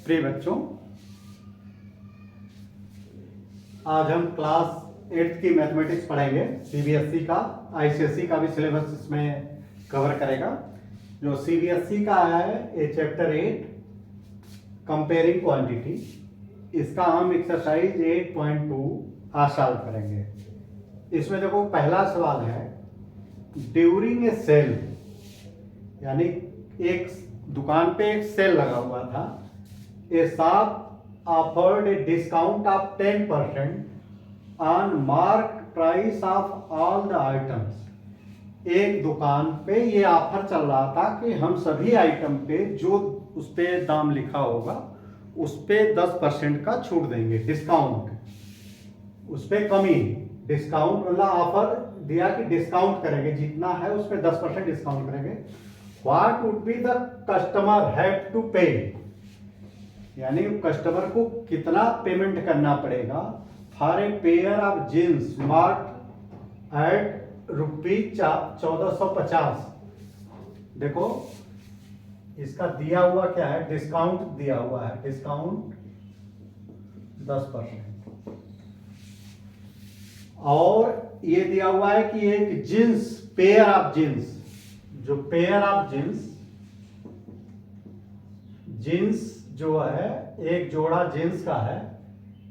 प्रिय बच्चों, आज हम क्लास 8th की मैथमेटिक्स पढ़ेंगे। सीबीएसई का, आईसीएसई का भी सिलेबस इसमें कवर करेगा। जो सीबीएसई का है ये चैप्टर 8 कंपेयरिंग क्वांटिटी, इसका हम एक्सरसाइज 8.2 आज सॉल्व करेंगे। इसमें देखो पहला सवाल है, ड्यूरिंग ए सेल, यानी एक दुकान पे एक सेल लगा हुआ था। A shop offered a discount of 10% on marked price of all the items. एक दुकान पे ये ऑफर चल रहा था कि हम सभी आइटम पे जो उस पे दाम लिखा होगा उस पे 10% का छूट देंगे, डिस्काउंट, उस पे कमी। डिस्काउंट मतलब ऑफर दिया कि डिस्काउंट करेंगे, जितना है उस पे 10% डिस्काउंट करेंगे। What would be the customer have to pay, यानी कस्टमर को कितना पेमेंट करना पड़ेगा for a pair of jeans mark at ₹1450। देखो इसका दिया हुआ क्या है, डिस्काउंट दिया हुआ है, डिस्काउंट 10%। और ये दिया हुआ है कि एक जींस, पेयर ऑफ जींस, जो पेयर ऑफ जींस, जींस जो है एक जोड़ा जींस का है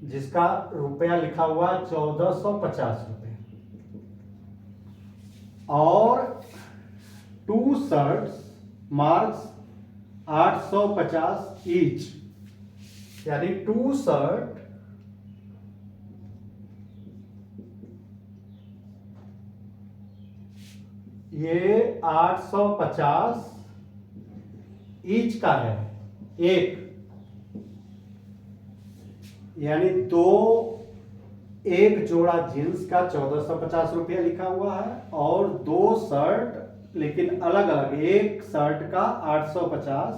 जिसका रुपया लिखा हुआ है 1450 रुपये, और 2 शर्ट्स मार्क्स 850 ईच, यानी 2 शर्ट ये 850 ईच का है, एक, यानी एक जोड़ा जींस का 1450 रुपया लिखा हुआ है, और 2 शर्ट लेकिन अलग अलग, एक शर्ट का 850,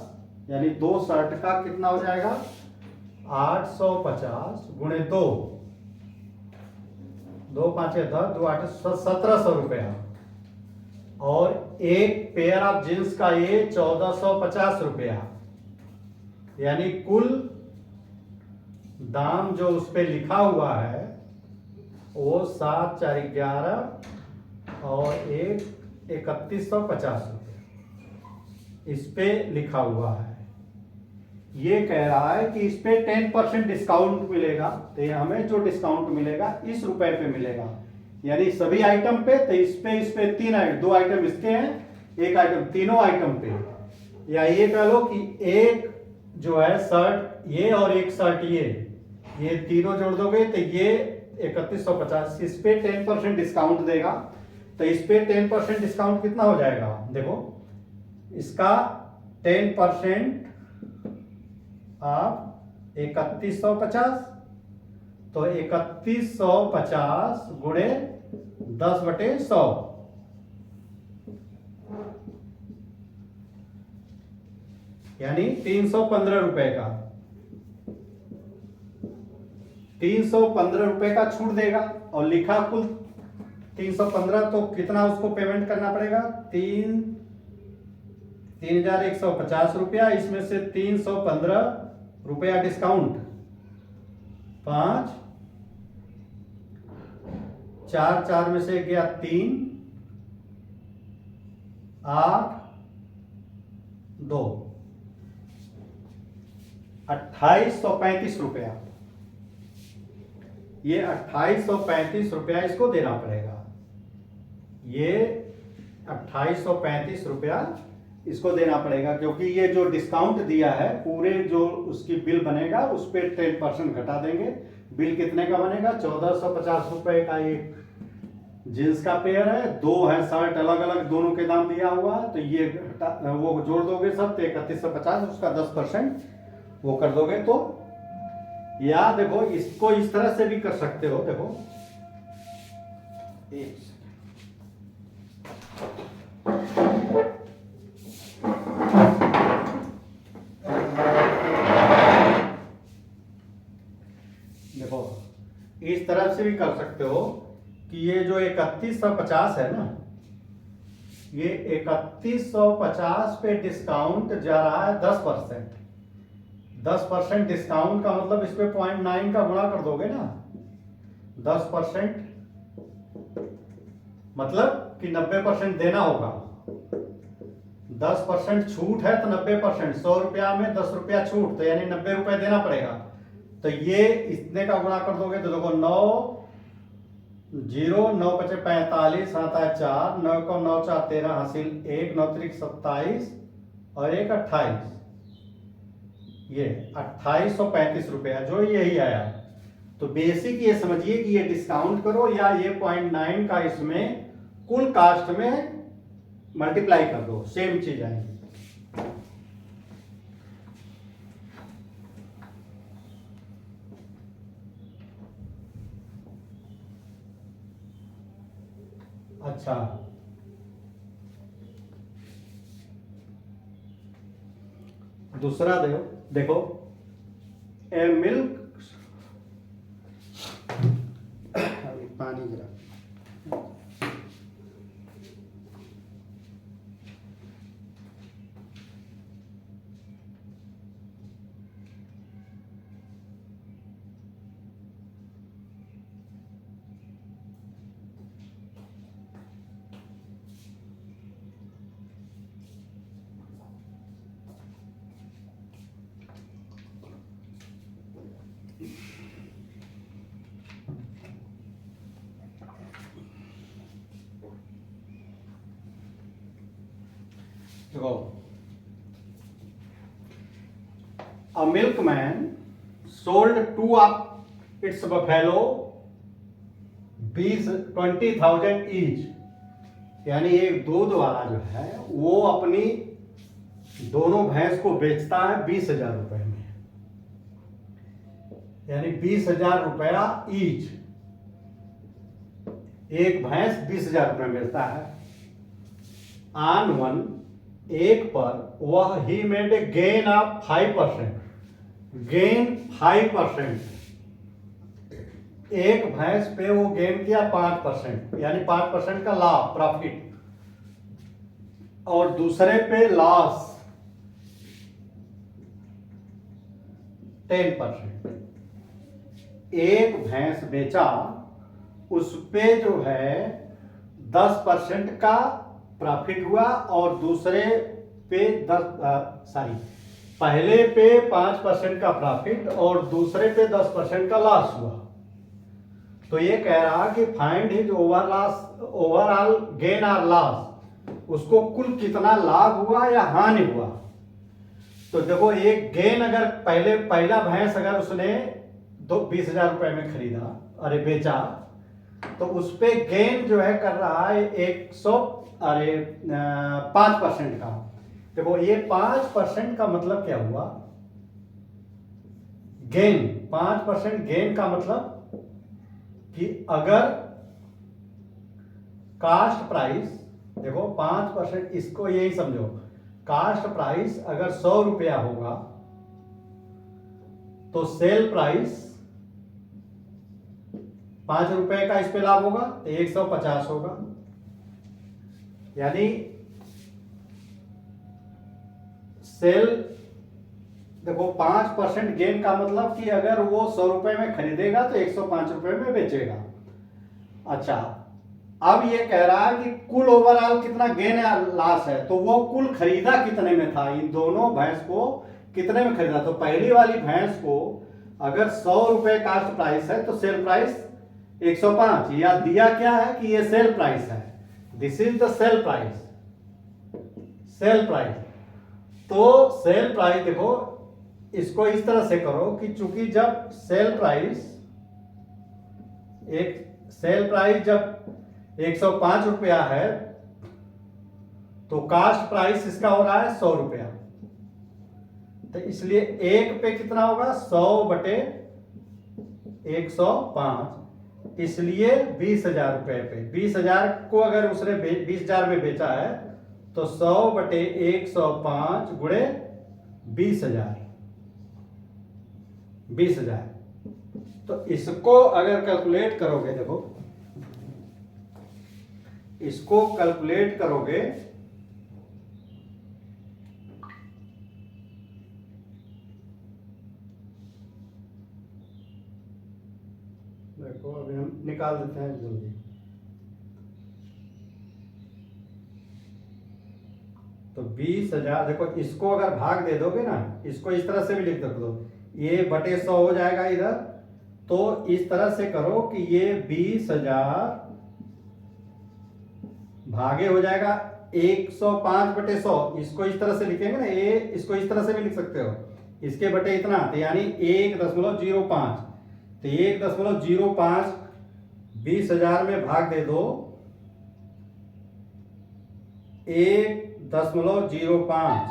यानी 2 शर्ट का कितना हो जाएगा 850 गुणे 2, 2 5 10, 2 8 1700 रुपया, और एक पेयर ऑफ जींस का ये 1450 रुपया, यानी कुल दाम जो उस पे लिखा हुआ है वो 7 4 11 और 3150 रुपये इस पे लिखा हुआ है। ये कह रहा है कि इस पे 10% डिस्काउंट मिलेगा, तो ये हमें जो डिस्काउंट मिलेगा इस रुपए पे मिलेगा, यानी सभी आइटम पे। तो इस पे 3 आइटम, 2 आइटम इसके हैं, एक आइटम, तीनों आइटम पे, या ये कह लो कि एक जो है शर्ट ये और एक शर्ट ये तीनों जोड़ दोगे तो ये 3150, इस पे 10% डिस्काउंट देगा। तो इस पे 10% डिस्काउंट कितना हो जाएगा, देखो इसका 10% आप 3150, तो 3150 गुणे 10/100, यानी 315 रुपए का, 315 रुपए का छूट देगा। और लिखा कुल 315, तो कितना उसको पेमेंट करना पड़ेगा, 3150 रुपया, इसमें से 315 रुपया डिस्काउंट, 5 4 4 में से गया 3, 8 2, 2835 रुपया। ये 2835 रुपया इसको देना पड़ेगा, ये 2835 रुपया इसको देना पड़ेगा, क्योंकि ये जो डिस्काउंट दिया है पूरे जो उसकी बिल बनेगा उस पर 10% घटा देंगे। बिल कितने का बनेगा, 1450 रुपए का एक जींस का पेयर है, 2 है शर्ट अलग अलग, दोनों के दाम दिया हुआ है, तो ये वो जोड़ दोगे सब तो 3150, उसका 10% वो कर दोगे। तो या देखो इसको इस तरह से भी कर सकते हो, देखो इस तरह से भी कर सकते हो कि ये जो 3150 है ना, ये 3150 पे डिस्काउंट जा रहा है 10%। 10% डिस्काउंट का मतलब इस पे 0.9 का गुणा कर दोगे ना। 10% मतलब कि 90% देना होगा। 10% छूट है तो 90%, 100 रुपया में 10 रुपया छूट, तो यानी 90 रुपए देना पड़ेगा। तो ये इतने का गुणा कर दोगे तो देखो 9 पचे 45, आता है 4, 9 को 9 4 13, हासिल 1, 9 3 27 और 1 28, ये 2835 रुपया जो यही आया। तो बेसिक ये समझिए कि ये डिस्काउंट करो या ये 0.9 का इसमें कुल कास्ट में मल्टीप्लाई कर दो, सेम चीज आएगी। अच्छा, दूसरा देखो ए मिल्क, पानी जरा, देखो a milkman sold two of its buffalo 20,000 each, यानी एक दूध वाला जो है वो अपनी दोनों भैंस को बेचता है 20,000 रुपए में, यानी 20,000 रुपया ईच, एक भैंस 20,000 रुपए में बेचता है। ऑन वन, एक पर वह he made a gain of 5%, gain 5%, एक भैंस पे वो गेन किया 5%, यानी 5% का लाभ, प्रॉफिट, और दूसरे पे लॉस 10%। एक भैंस बेचा, उस पे जो है 10% का प्रॉफिट हुआ और दूसरे पे पहले पे 5% का प्रॉफिट और दूसरे पे 10% का लॉस हुआ। तो ये कह रहा कि फाइंड हिज ओवरऑल गेन और लॉस, उसको कुल कितना लाभ हुआ या हानि हुआ। तो देखो एक गेन, अगर पहला भैंस अगर उसने 20,000 रुपए में खरीदा, अरे बेचा, तो उस पे गेन जो है कर रहा है 5% का। देखो ये 5% का मतलब क्या हुआ, गेन, 5% गेन का मतलब कि अगर कास्ट प्राइस, देखो 5%, इसको यही समझो, कास्ट प्राइस अगर 100 रुपया होगा तो सेल प्राइस 5 रुपए का इस पे लाभ होगा तो 150 होगा, यानी सेल, देखो 5% गेन का मतलब कि अगर वो 100 रुपए में खरीदेगा तो 105 रुपए में बेचेगा। अच्छा, अब ये कह रहा है कि कुल ओवरऑल कितना गेन या लॉस है, तो वो कुल खरीदा कितने में था, इन दोनों भैंस को कितने में खरीदा। तो पहली वाली भैंस को अगर 100 रुपए कास्ट प्राइस है तो सेल प्राइस 105, या दिया क्या है कि ये सेल प्राइस है, this is the sale price, sale price. तो सेल प्राइस देखो, इसको इस तरह से करो कि चूंकि जब सेल प्राइस जब 105 रुपया है तो कास्ट प्राइस इसका हो रहा है 100 रुपया, तो इसलिए एक पे कितना होगा, 100 बटे 105, इसलिए 20,000 रुपए पे, 20,000 को अगर उसने 20,000 में बेचा है तो 100 बटे 105 गुणे 20,000, 20,000। तो इसको अगर कैलकुलेट करोगे, देखो इसको कैलकुलेट करोगे देखो अभी हम निकाल देते हैं जल्दी। तो 20,000, देखो इसको अगर भाग दे दोगे ना, इसको इस तरह से भी लिख दो, ये बटे 100 हो जाएगा इधर। तो इस तरह से करो कि ये 20,000 भागे हो जाएगा 105/100। इसको इस तरह से लिखेंगे ना, ये इसको इस तरह से भी लिख सकते हो, इसके बटे इतना, तो यानी 1.05। तो 1.05 20,000 में भाग दे दो 1.05,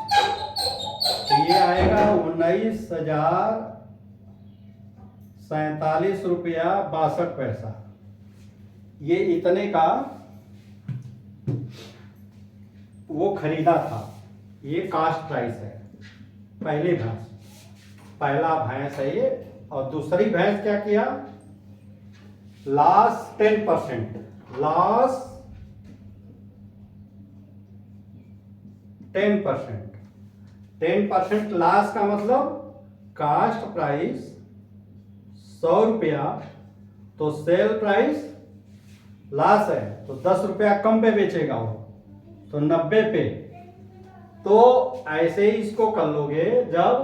तो ये आएगा 19,047 रुपया 62 पैसा। ये इतने का वो खरीदा था। ये कास्ट प्राइस है। पहला भैंस है ये। और दूसरी भैंस क्या किया, लॉस 10%, लॉस 10% लॉस का मतलब कास्ट प्राइस 100 रुपया, तो सेल प्राइस लॉस है तो 10 रुपया कम पे बेचेगा वो, तो 90 पे। तो ऐसे ही इसको कर लोगे, जब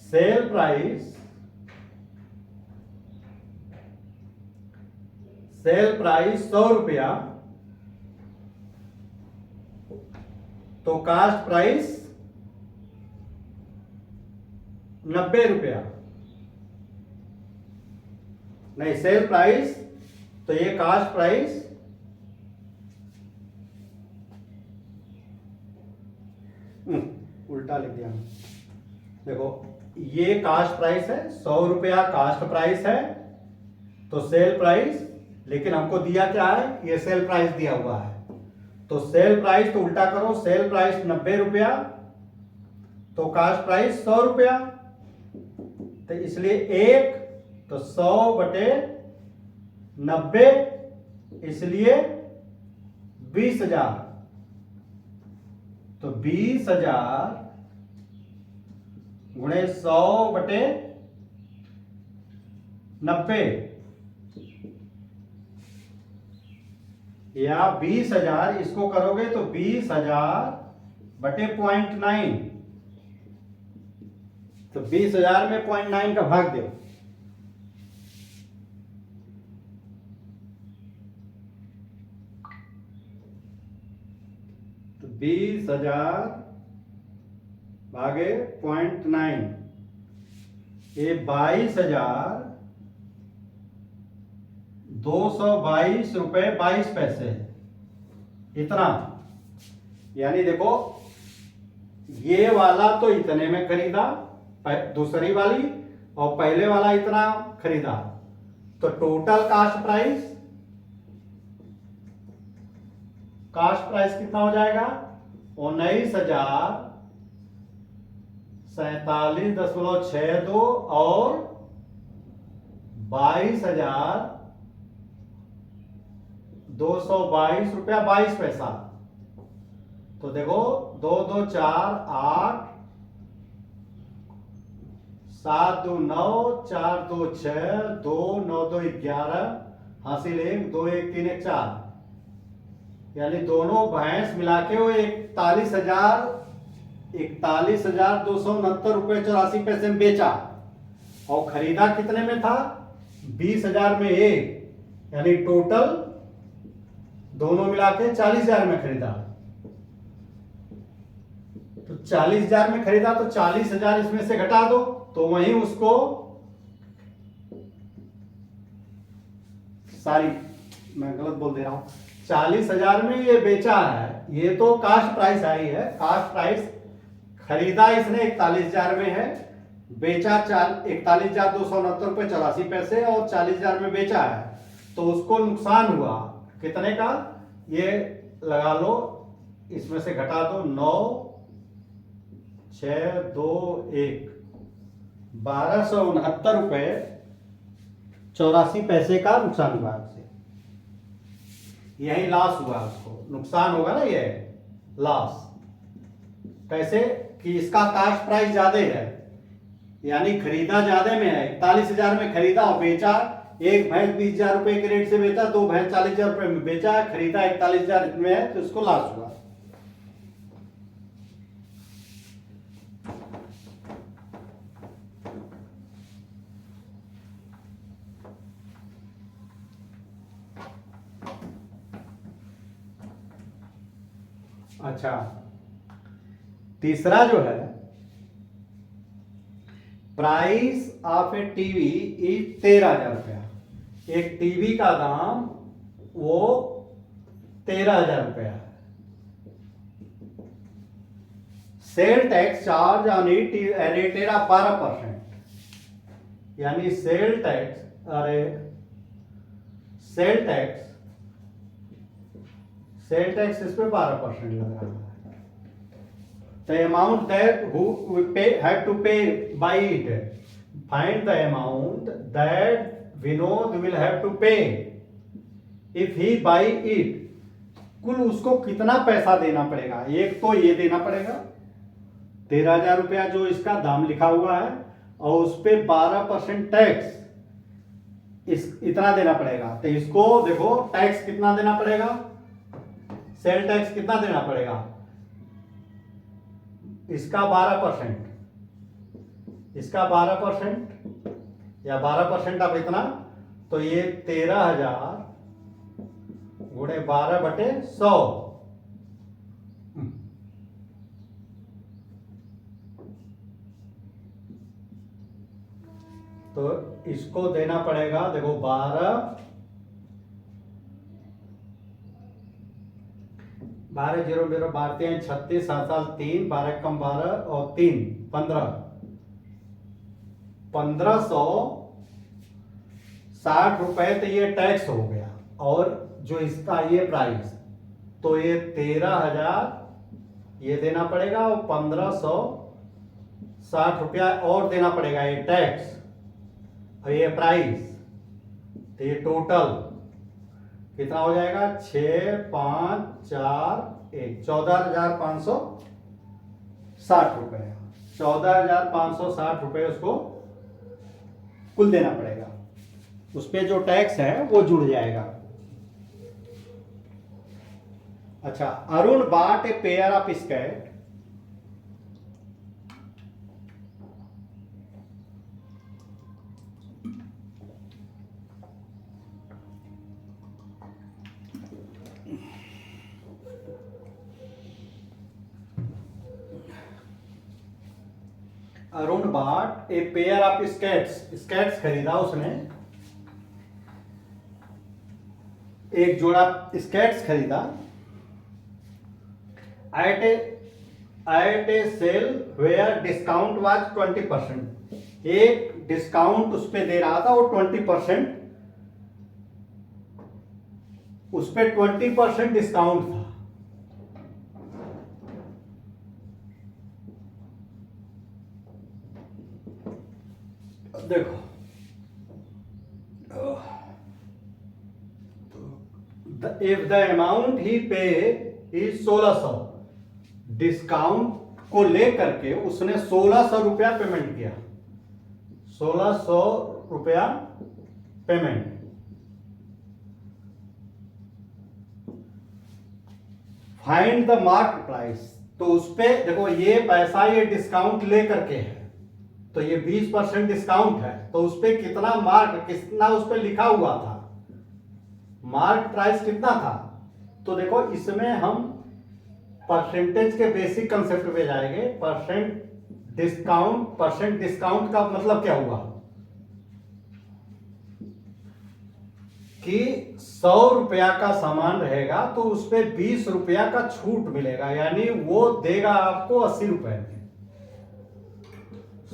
सेल प्राइस 100 रुपया, तो कास्ट प्राइस 90 रुपया, नहीं सेल प्राइस, तो ये कास्ट प्राइस उल्टा लिख दिया। देखो ये कास्ट प्राइस है, 100 रुपया कास्ट प्राइस है, तो सेल प्राइस, लेकिन हमको दिया क्या है, ये सेल प्राइस दिया हुआ है, तो सेल प्राइस तो उल्टा करो, सेल प्राइस 90 रुपया, तो कास्ट प्राइस 100 रुपया, तो इसलिए एक, तो 100/90, इसलिए 20,000, तो 20,000 गुणे 100/90, या 20,000, इसको करोगे तो 20,000/0.9, तो 20,000 में 0.9 का भाग दो, तो 20,000 भागे 0.9, ये 22,222 रुपए 22 पैसे, इतना। यानी देखो ये वाला तो इतने में खरीदा, दूसरी वाली, और पहले वाला इतना खरीदा, तो टोटल कास्ट प्राइस कितना हो जाएगा, 19,047.62 और 22,222 रुपया 22 पैसा। तो देखो 2 2 4 8, 7 2 9, 4 2 6, 2 9 2 11, हासिल 1, 2 1 3 1 4, यानी दोनों भैंस मिला के वो 41,269 रुपये 84 पैसे में बेचा, और खरीदा कितने में था, 20,000 में एक, यानी टोटल दोनों मिला के 40,000 में खरीदा। तो 40,000 में खरीदा, तो 40,000 इसमें से घटा दो, तो वहीं उसको मैं गलत बोल दे रहा हूं, 40,000 में ये बेचा है, ये तो कास्ट प्राइस आई है, कास्ट प्राइस खरीदा इसने 41,000 में है, बेचा 41,269 रुपये 84 पैसे, और 40,000 में बेचा है, तो उसको नुकसान हुआ कितने का, ये लगा लो, इसमें से घटा दो 9 6 2 1, 1,269 रुपये 84 पैसे का नुकसान हुआ उससे, यही लॉस हुआ, उसको नुकसान होगा ना, ये लॉस। कैसे कि इसका कास्ट प्राइस ज्यादा है, यानी खरीदा ज्यादा में है, 41,000 में खरीदा और बेचा एक भैंस 20,000 रुपए के रेट से बेचा, दो भैंस 40,000 रुपए में बेचा, खरीदा 41,000 में है, तो इसको लॉस हुआ। अच्छा, तीसरा जो है, price of A TV is 13,000 रुपया। एक टीवी का दाम वो 13,000 रुपया है। Sale tax charge on it rated of 12%, यानी सेल टैक्स, अरे सेल टैक्स इस पे 12% लग रहा है। The amount that who we pay have to pay by it. Find the amount that Vinod will have to pay if he buy it. कुल उसको कितना पैसा देना पड़ेगा? एक तो ये देना पड़ेगा 13,000 रुपया जो इसका दाम लिखा हुआ है, और उस पे 12% टैक्स, इस इतना देना पड़ेगा। तो इसको देखो टैक्स कितना देना पड़ेगा, सेल टैक्स कितना देना पड़ेगा, इसका 12%, इसका 12% या 12% आप इतना, तो ये 13,000 गुणे 12/100, तो इसको देना पड़ेगा, देखो 12 0 0 बारते हैं 36, 7 साल 3, 12 कम 12 और 3 15, 1,560 रुपए तो ये टैक्स हो गया। और जो इसका ये प्राइस, तो ये 13,000 ये देना पड़ेगा, और 1,560 रुपया और देना पड़ेगा ये टैक्स, और ये प्राइस, तो ये टोटल कितना हो जाएगा, 6, 5, 4, 1, 14,560 रुपए। 14,560 रुपए उसको कुल देना पड़ेगा, उस पे जो टैक्स है वो जुड़ जाएगा। अच्छा, Arun bought a pair of skate Arun bought a pair of skates खरीदा उसने, एक जोड़ा स्केट्स खरीदा, at a sale where discount was 20%, एक डिस्काउंट उस पे दे रहा था, वो 20%, उस पे 20% डिस्काउंट था। देखो if the amount he pay is 1,600, discount को लेकर के उसने 1,600 रुपया पेमेंट किया, 1,600 रुपया payment. Find the mark price, तो उस पे देखो ये पैसा ये डिस्काउंट लेकर के है, तो ये 20% डिस्काउंट है, तो उस पे कितना मार्क, कितना उस पे लिखा हुआ था, मार्क प्राइस कितना था। तो देखो इसमें हम परसेंटेज के बेसिक कंसेप्ट पे जाएंगे। परसेंट डिस्काउंट का मतलब क्या हुआ कि 100 रुपया का सामान रहेगा तो उस पे 20 रुपया का छूट मिलेगा, यानी वो देगा आपको 80 रुपए में।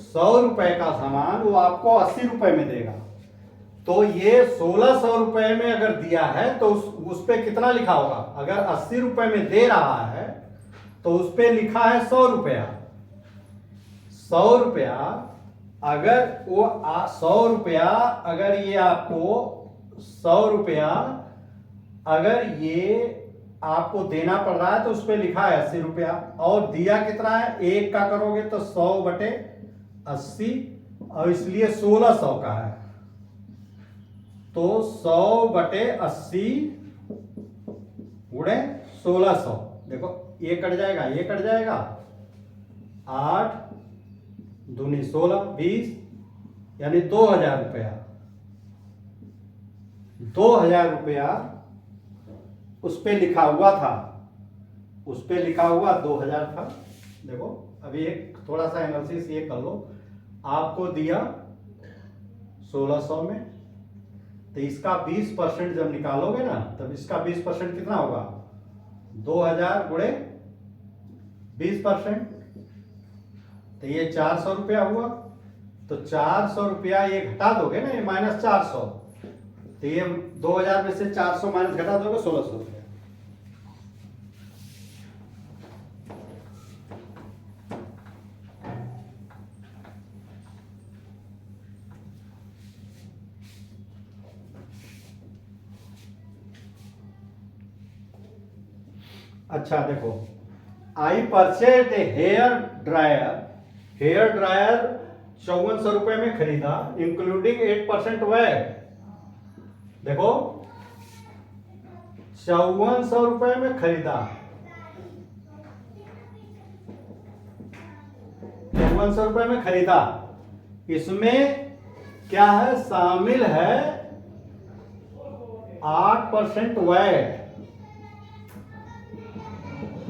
100 रुपए का सामान वो आपको 80 रुपए में देगा, तो ये 1,600 रुपए में अगर दिया है तो उस पे कितना लिखा होगा, अगर 80 रुपए में दे रहा है तो उस पे लिखा है 100 रुपया। 100 रुपया अगर वो 100 रुपया अगर ये आपको 100 रुपया अगर ये आपको देना पड़ रहा है तो उस पे लिखा है 80 रुपया, और दिया कितना है, एक का करोगे तो 100/80, और इसलिए 1,600 का है। तो 100/80 गुणे 1600। देखो ये कट जाएगा, ये कट जाएगा, 8 दूनी 16 20, यानी 2000 रुपया। 2000 रुपया उस पे लिखा हुआ था, उस पे लिखा हुआ 2000 था। देखो अभी एक थोड़ा सा एनालिसिस ये कर लो, आपको दिया 1600 में, तो इसका 20% जब निकालोगे ना, तब इसका 20% कितना होगा, 2000 गुणे 20%, तो ये 400 रुपया हुआ। तो 400 रुपया ये घटा दोगे ना, ये -400, तो ये 2000 में से 400 माइनस घटा दोगे 1600 रुपया। अच्छा देखो, I purchase a hair dryer. Hair dryer 5400 रुपए में खरीदा, इंक्लूडिंग 8% वैट। देखो 5400 रुपए में खरीदा, 5400 रुपए में खरीदा, इसमें क्या है, शामिल है 8% वैट,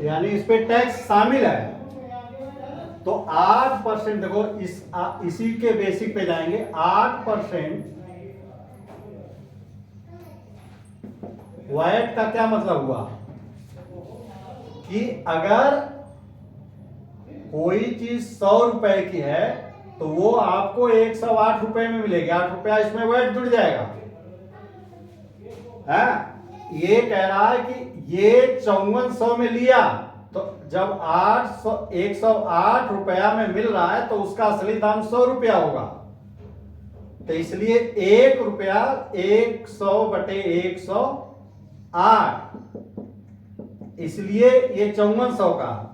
यानी इस पे टैक्स शामिल है। तो 8%, देखो इसी के बेसिक पे जाएंगे, 8% वैट का क्या मतलब हुआ कि अगर कोई चीज 100 रुपए की है तो वो आपको 108 रुपए में मिलेगी, 8 रुपया इसमें वैट जुड़ जाएगा। है ये कह रहा है कि ये 5400 में लिया, तो जब 108 रुपया में मिल रहा है तो उसका असली दाम 100 रुपया होगा। तो इसलिए 1 रुपया 100/108, इसलिए ये 5400 का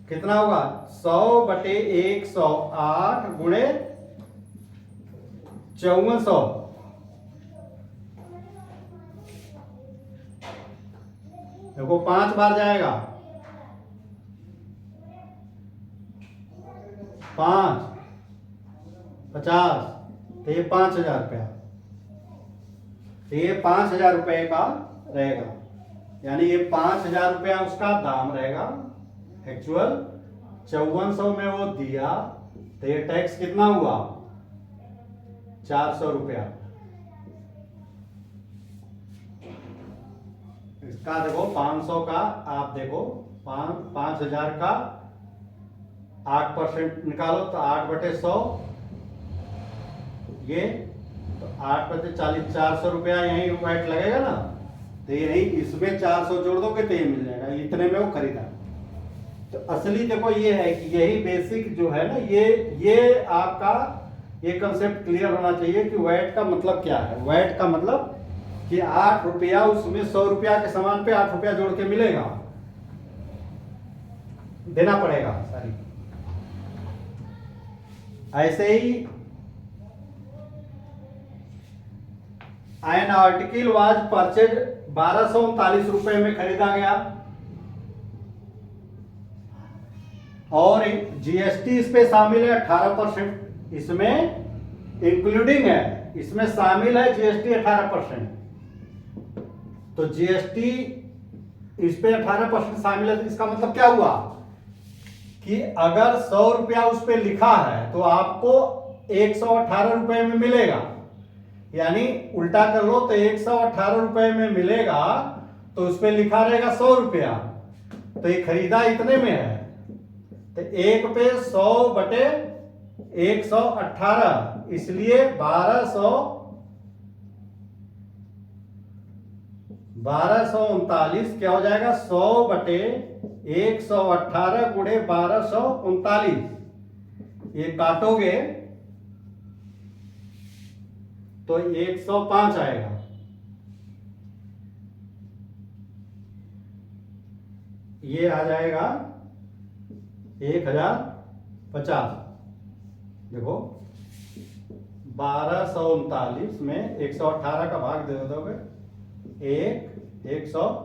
कितना होगा, 100/108 गुणे 5400। देखो 5 बार जाएगा, 5 50, तो ये 5000 रुपया, तो ये 5000 रुपये का रहेगा, यानी ये 5000 रुपया उसका दाम रहेगा एक्चुअल। 5400 में वो दिया, तो ये टैक्स कितना हुआ, 400 रुपया। इसका देखो 500 का, आप देखो 5000 का 8% निकालो, तो 8/100, ये तो 8/40, 400 रुपया यही वैट लगेगा ना, तो यही इसमें 400 जोड़ दोगे तो ये मिल जाएगा, इतने में वो खरीदा। तो असली देखो ये है कि यही बेसिक जो है ना, ये आपका ये कंसेप्ट क्लियर होना चाहिए कि वैट का मतलब क्या है। वैट का मतलब कि 8 रुपया, उसमें 100 रुपया के सामान पे 8 रुपया जोड़ के मिलेगा, देना पड़ेगा सारी। ऐसे ही एन आर्टिकल वाज परचेज 1239 रुपए में खरीदा गया, और जीएसटी इस पे शामिल है 18%, इसमें इंक्लूडिंग है, इसमें शामिल है जीएसटी 18%। तो जीएसटी इस पे 18% शामिल है, तो इसका मतलब क्या हुआ कि अगर 100 रुपया उस पे लिखा है तो आपको 118 रुपए में मिलेगा, यानी उल्टा कर लो तो 118 रुपए में मिलेगा, तो उस पे लिखा रहेगा 100 रुपया, तो ये खरीदा इतने में है, तो 1 पे 100/118, इसलिए 1239 क्या हो जाएगा, 100/118 गुणे 1239। ये काटोगे तो 105 आएगा। ये आ जाएगा 1050। देखो 1239 में 118 का भाग दे दोगे 118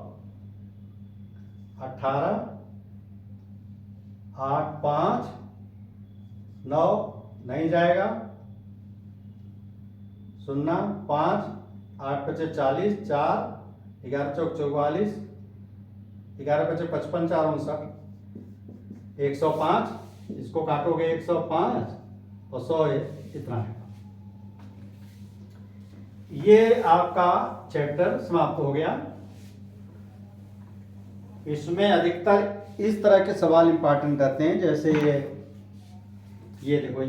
8 5 9 नहीं जाएगा 0 5 8 पचे 40 4 11 चौक 44 11 पचे 55 4 59 105 इसको काटोगे 105 और 100 इतना है। ये आपका चैप्टर समाप्त हो गया। इसमें अधिकतर इस तरह के सवाल इंपॉर्टेंट रहते हैं, जैसे ये देखो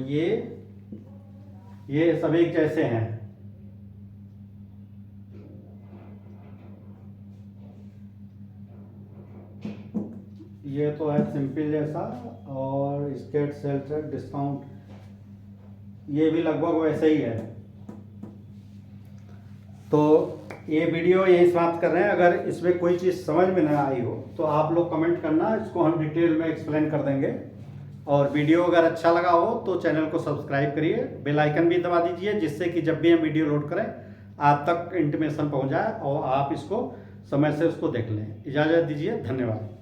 ये सभी जैसे हैं। ये तो है सिंपल जैसा, और स्टेट सेल्टर डिस्काउंट ये भी लगभग वैसे ही है। तो ये वीडियो यही समाप्त कर रहे हैं। अगर इसमें कोई चीज़ समझ में ना आई हो तो आप लोग कमेंट करना, इसको हम डिटेल में एक्सप्लेन कर देंगे। और वीडियो अगर अच्छा लगा हो तो चैनल को सब्सक्राइब करिए, बेल आइकन भी दबा दीजिए, जिससे कि जब भी हम वीडियो लोड करें आप तक इंटीमेशन पहुंच जाए और आप इसको समय से उसको देख लें। इजाज़त दीजिए, धन्यवाद।